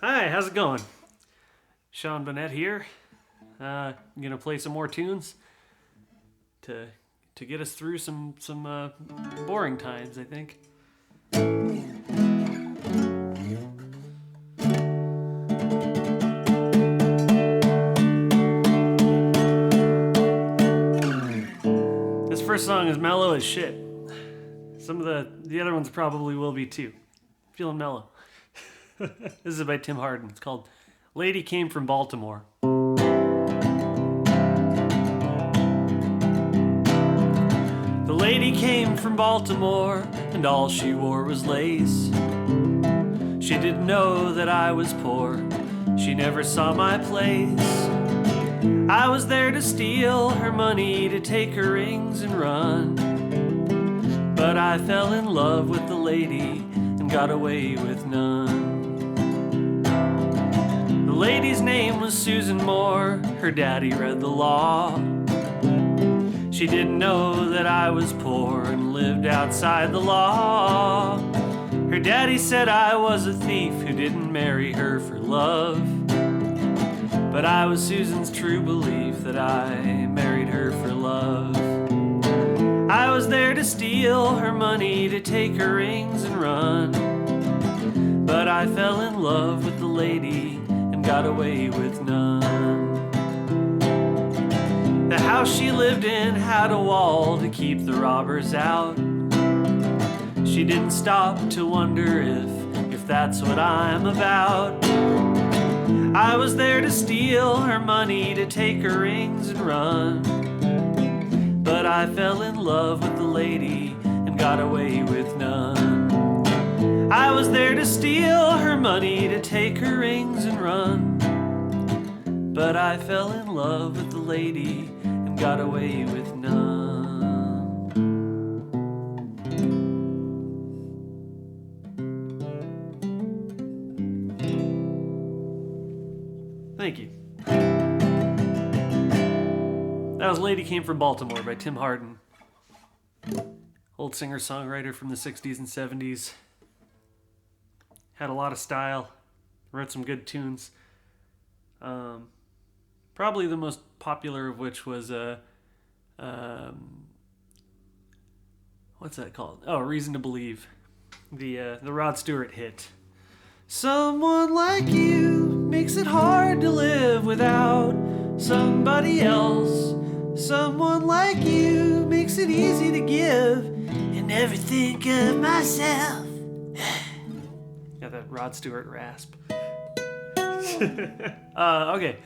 Hi, how's it going? Sean Bonnette here. I'm gonna play some more tunes to get us through some boring times, I think. This first song is mellow as shit. Some of the other ones probably will be too. Feeling mellow. This is by Tim Hardin. It's called Lady Came from Baltimore. The lady came from Baltimore, and all she wore was lace. She didn't know that I was poor. She never saw my place. I was there to steal her money, to take her rings and run. But I fell in love with the lady and got away with none. The lady's name was Susan Moore. Her daddy read the law. She didn't know that I was poor and lived outside the law. Her daddy said I was a thief who didn't marry her for love. But I was Susan's true belief that I married her for love. I was there to steal her money, to take her rings and run. But I fell in love with the lady and got away with none. The house she lived in had a wall to keep the robbers out. She didn't stop to wonder if that's what I'm about. I was there to steal her money, to take her rings and run. But I fell in love with the lady and got away with none. I was there to steal her money, to take her rings and run. But I fell in love with the lady and got away with none. Thank you. That was Lady Came from Baltimore by Tim Hardin. Old singer-songwriter from the 60s and 70s. Had a lot of style. Wrote some good tunes. Probably the most popular of which was what's that called? Oh, Reason to Believe. The Rod Stewart hit. Someone like you makes it hard to live without somebody else. Someone like you makes it easy to give and never think of myself. Got that Rod Stewart rasp. Okay.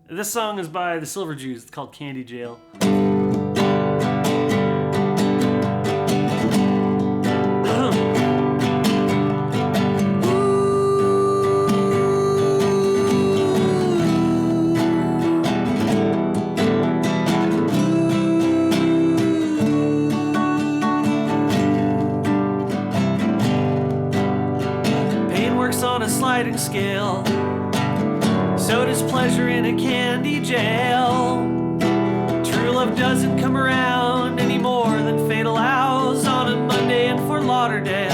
This song is by the Silver Jews. It's called Candy Jail. Sliding scale. So does pleasure in a candy jail. True love doesn't come around any more than fatal hours on a Monday in Fort Lauderdale.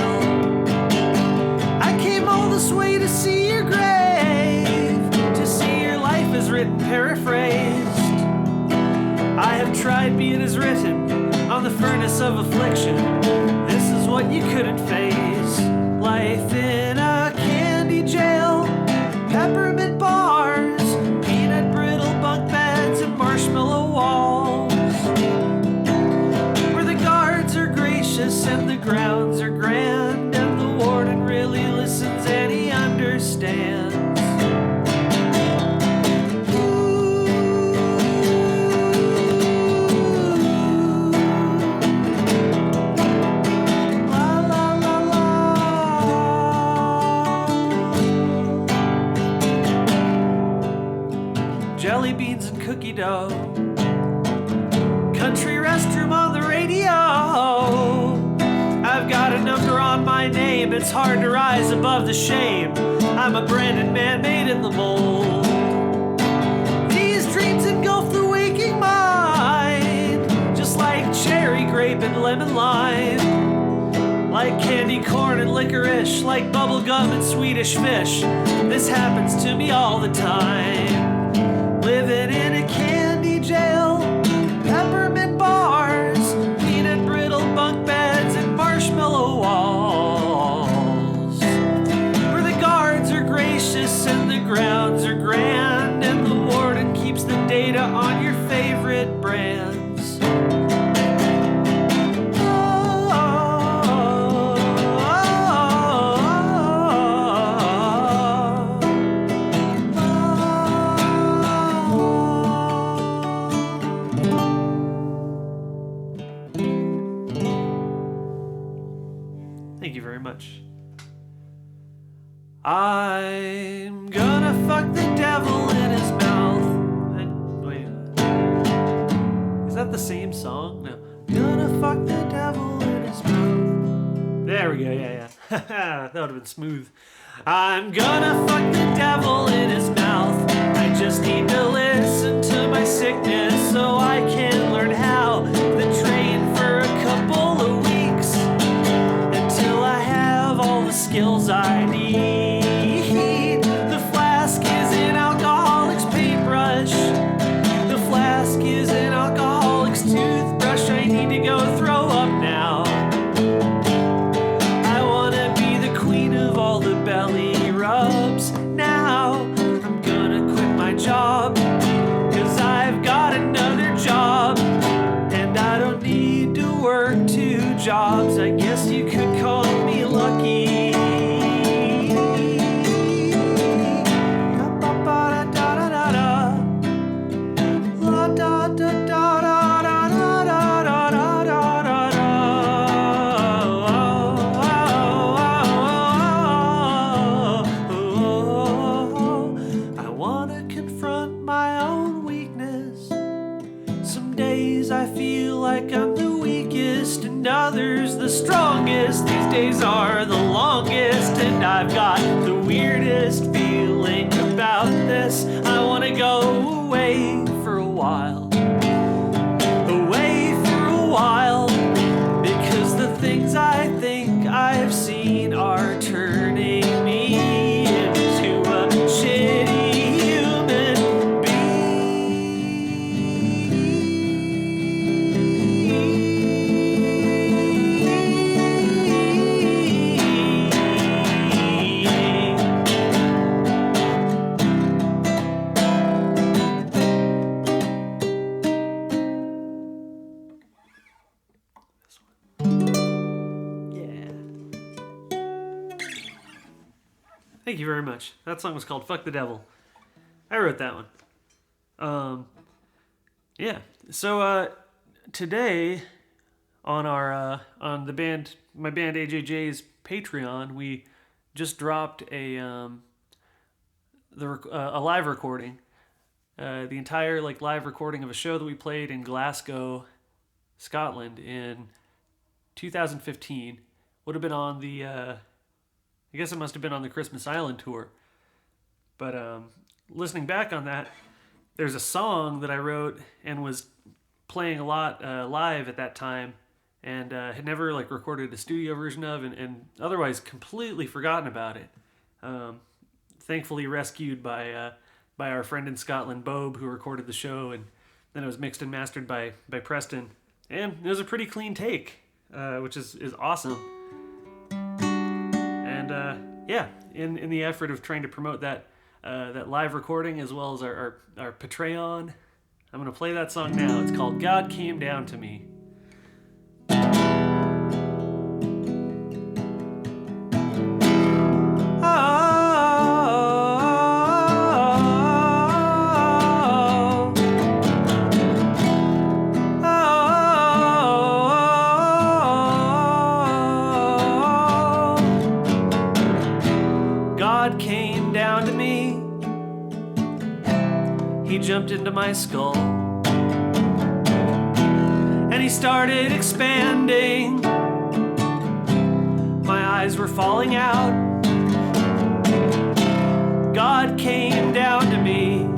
I came all this way to see your grave, to see your life as written, paraphrased. I have tried, be it as written, on the furnace of affliction. This is what you couldn't face. Life in a candy jail, peppermint bars, peanut brittle bunk beds, and marshmallow walls, where the guards are gracious and the grounds are grand, and the warden really listens and he understands. Jelly beans and cookie dough, country restroom on the radio. I've got a number on my name, it's hard to rise above the shame. I'm a branded man made in the mold. These dreams engulf the waking mind, just like cherry grape grape and lemon lime, like candy corn and licorice, like bubble gum and Swedish fish. This happens to me all the time. Living in a candy jail, peppermint bars, peanut brittle bunk beds, and marshmallow walls, where the guards are gracious and the grounds are grand, and the warden keeps the data on your favorite brands. Thank you very much. I'm gonna fuck the devil in his mouth. Wait, is that the same song? No. Gonna fuck the devil in his mouth. There we go, yeah. That would have been smooth. I'm gonna fuck the devil in his mouth. I just need to listen to my sickness so I can learn how to train for a couple of weeks until I have all the skills I need. The flask is an alcoholic's paintbrush. The flask is an alcoholic's toothbrush. I need to go throw up now. I wanna be the queen of all the belly rubs now. I'm gonna quit my job, 'cause I've got another job, and I don't need to work 2 jobs. I guess you could call me lucky. I wanna confront my own weakness. Some days I feel like I'm the weakest, and others the strongest. These days are the longest, and I've got the weirdest feeling about this. I wanna go away for a while. Away for a while, because the things I think I've seen are turning me into a shitty human Thank you very much. That song was called Fuck the Devil. I wrote that one. Yeah. So today on our on the band, my band AJJ's Patreon, we just dropped a live recording. The entire live recording of a show that we played in Glasgow, Scotland in 2015. Would have been on the I guess it must have been on the Christmas Island tour. But listening back on that, there's a song that I wrote and was playing a lot live at that time, and had never recorded a studio version of, and otherwise completely forgotten about it. Thankfully rescued by our friend in Scotland, Bob, who recorded the show, and then it was mixed and mastered by Preston, and it was a pretty clean take, which is awesome. And yeah, in the effort of trying to promote that live recording as well as our Patreon, I'm gonna play that song now. It's called "God Came Down to Me." God came down to me. He jumped into my skull, and he started expanding. My eyes were falling out. God came down to me.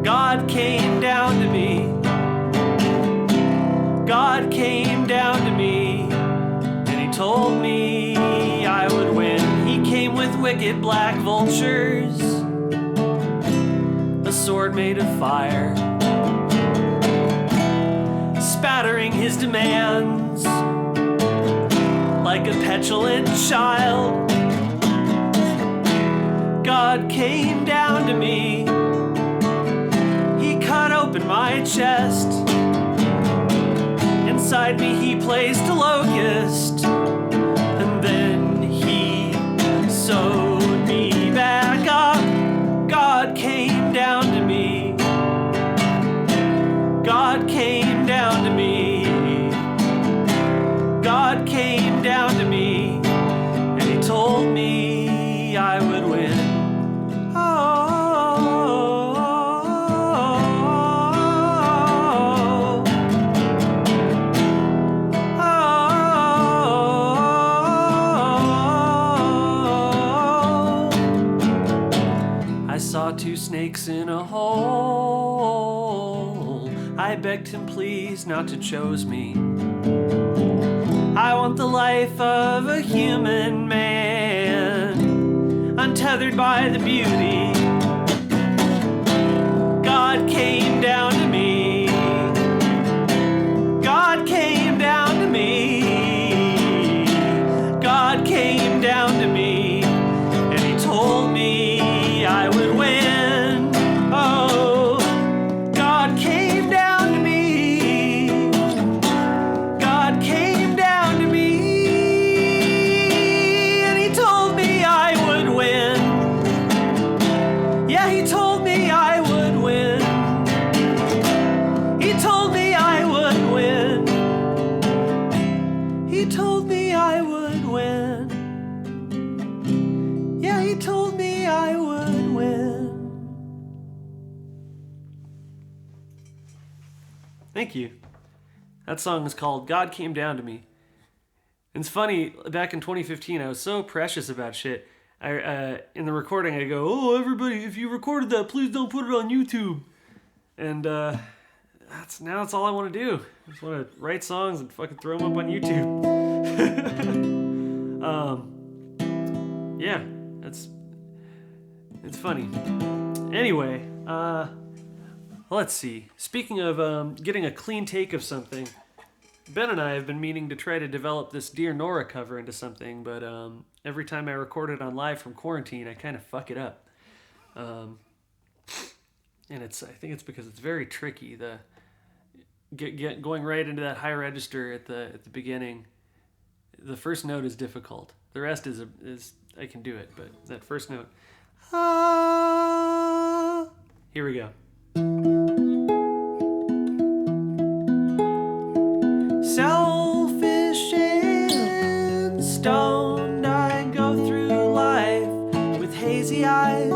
God came down to me. wicked black vultures, a sword made of fire, spattering his demands like a petulant child. God came down to me, he cut open my chest. Inside me he placed a locust, and then he sewed me back up. God came down to me, God came down to me, God came down to me, and he told me I would win. Two snakes in a hole. I begged him please not to choose me. I want the life of a human man, untethered by the beauty. God came down to me, God came down to me, God came down to me, and he told me I would win. Thank you. That song is called God Came Down to Me. And it's funny, back in 2015, I was so precious about shit. In the recording, I go, oh, everybody, if you recorded that, please don't put it on YouTube. And that's all I want to do. I just want to write songs and fucking throw them up on YouTube. Yeah, it's funny. Anyway, let's see. Speaking of getting a clean take of something, Ben and I have been meaning to try to develop this Dear Nora cover into something, but every time I record it on live from quarantine, I kind of fuck it up. And I think it's because it's very tricky. The going right into that high register at the beginning. The first note is difficult. The rest is I can do it, but that first note. Here we go. Selfish and stoned, I go through life with hazy eyes,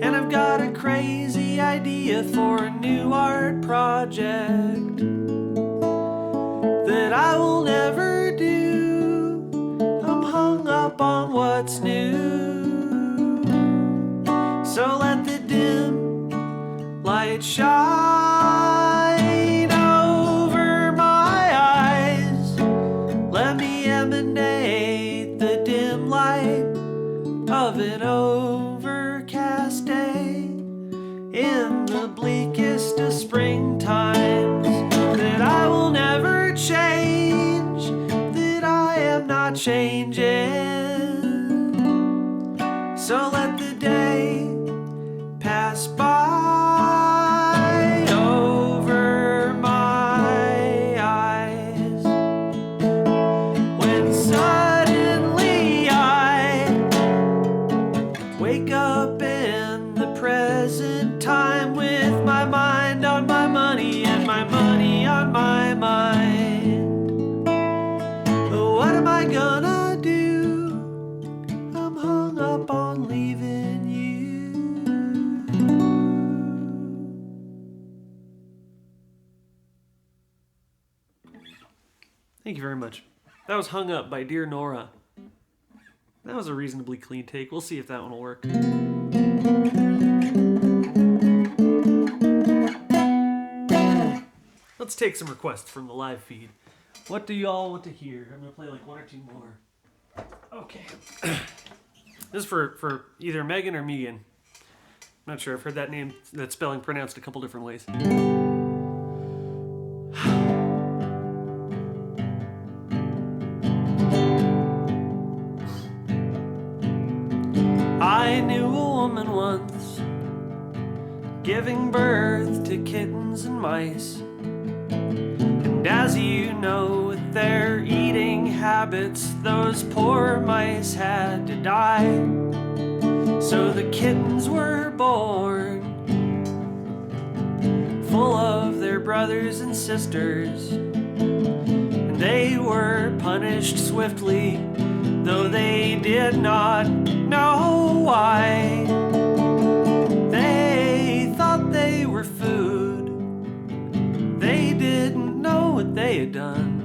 and I've got a crazy idea for a new art project that I will never do. I'm hung up on what's new, so let the dim light shine over my eyes. Let me emanate the dim light of an overcast day in the bleakest of springtimes that I will never change, that I am not changing. So let the day pass by over my eyes, when suddenly I wake up in the present time with my mind on my money and my money on my mind. What am I gonna do? I'm hung up on leaving you. Thank you very much. That was Hung Up by Dear Nora. That was a reasonably clean take. We'll see if that one will work. Let's take some requests from the live feed. What do y'all want to hear? I'm going to play like one or two more. Okay. This is for either Megan or Megan. I'm not sure. I've heard that spelling pronounced a couple different ways. I knew a woman once, giving birth to kittens and mice. And as you know, with their eating habits, those poor mice had to die. So the kittens were born, full of their brothers and sisters. And they were punished swiftly, though they did not know why. They thought they were food. They didn't know what they had done.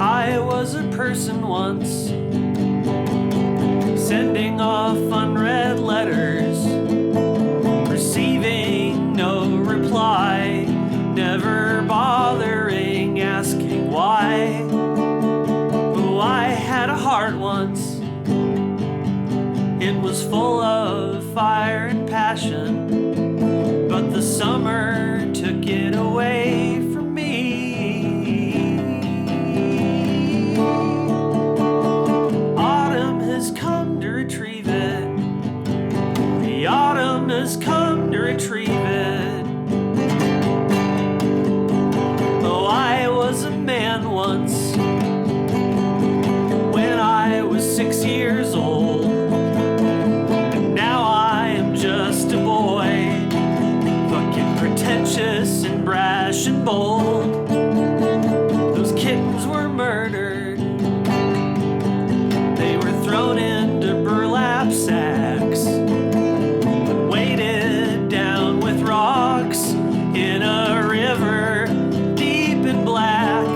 I was a person once, sending off unread letters, receiving no reply, never bothering asking why. Oh, I had a heart once. It was full of fire and passion, but the summer took it away from me. Autumn has come to retrieve it. The autumn has come to retrieve it. Oh, I was a man once, when I was 6 years old. And now I am just a boy, fucking pretentious and brash and bold. Those kittens were murdered. They were thrown into burlap sacks, weighted down with rocks in a river deep and black.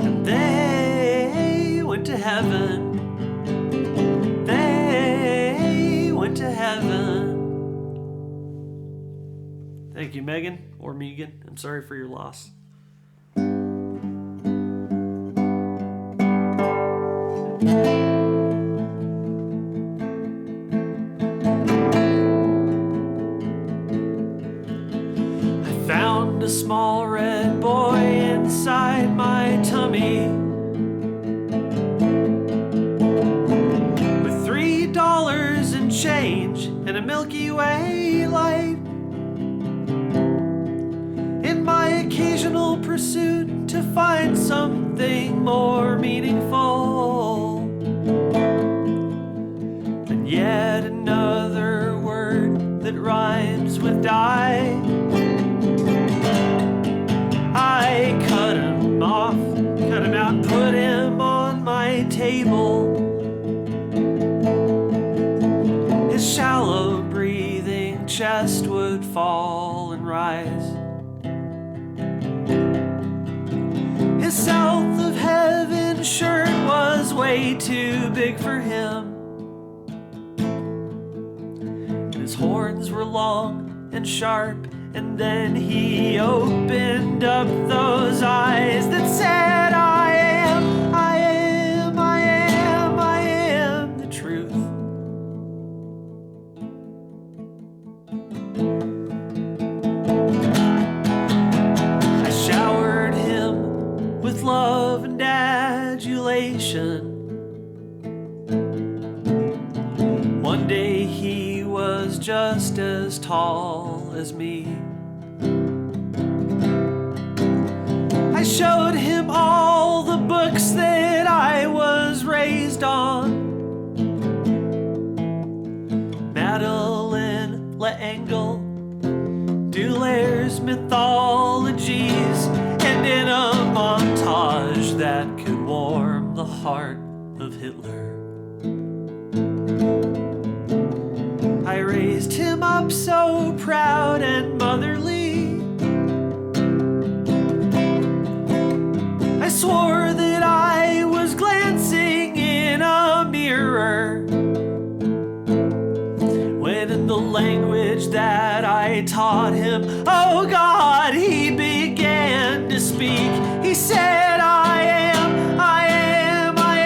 And they went to heaven. They went to heaven. Thank you, Megan, or Megan. I'm sorry for your loss. I found a small red boy inside my tummy, with $3 in change and a Milky Way light. In my occasional pursuit to find something more meaningful, and yet another word that rhymes with die. I cut him off, cut him out, put him on my table. His shallow breathing chest would fall and rise. His south of heaven shirt was way too big for him. And his horns were long and sharp. And then he opened up those eyes that said, I am, I am, I am, I am the truth. I showered him with love and adulation. One day he was just as tall as me. I showed him all the books that I was raised on. Madeline L'Engle, Dulair's mythologies, and in a montage that could warm the heart of Hitler. I raised him up so proud and motherly. I swore that I was glancing in a mirror, when in the language that I taught him, oh God, he began to speak. He said, I am, I am, I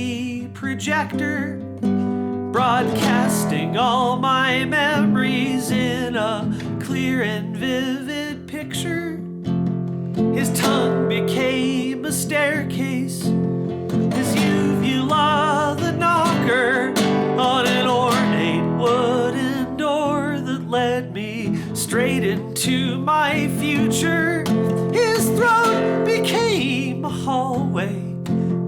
a projector, broadcasting all my memories in a clear and vivid picture. His tongue became a staircase, his uvula the knocker on an ornate wooden door that led me straight into my future. His throat became a hallway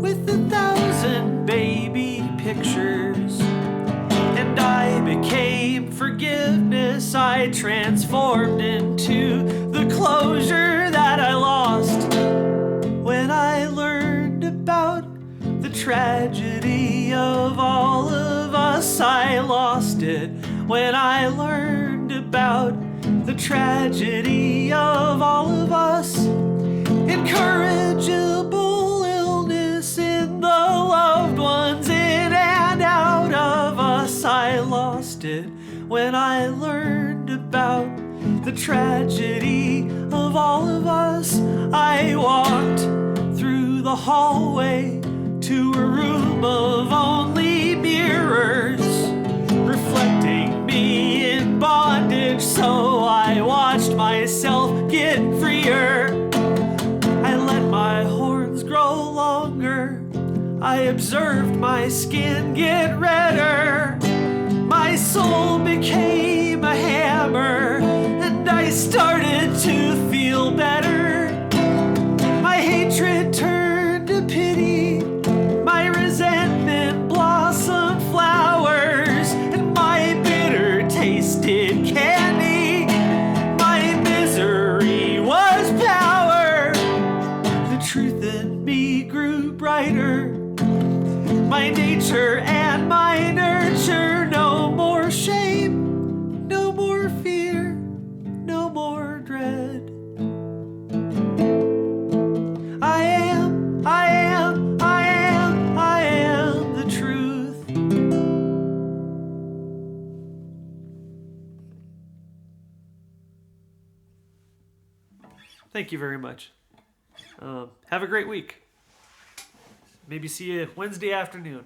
with 1,000 baby pictures. And I became forgiveness. I transformed into the closure that I lost when I learned about the tragedy of all of us. I lost it when I learned about the tragedy of all of us. Incorrigible illness in the loved ones in and out of us. I lost it when I learned about the tragedy of all of us. I walked through the hallway to a room of only mirrors, reflecting me in bondage, so I watched myself get freer. I let my horns grow longer, I observed my skin get redder. My soul became a hammer, and I started to feel better. My hatred turned to pity, my resentment blossomed flowers, and my bitter tasted candy. My misery was power. The truth in me grew brighter, my nature and my nurture. No more shame, no more fear, no more dread. I am the truth. Thank you very much. Have a great week. Maybe see you Wednesday afternoon.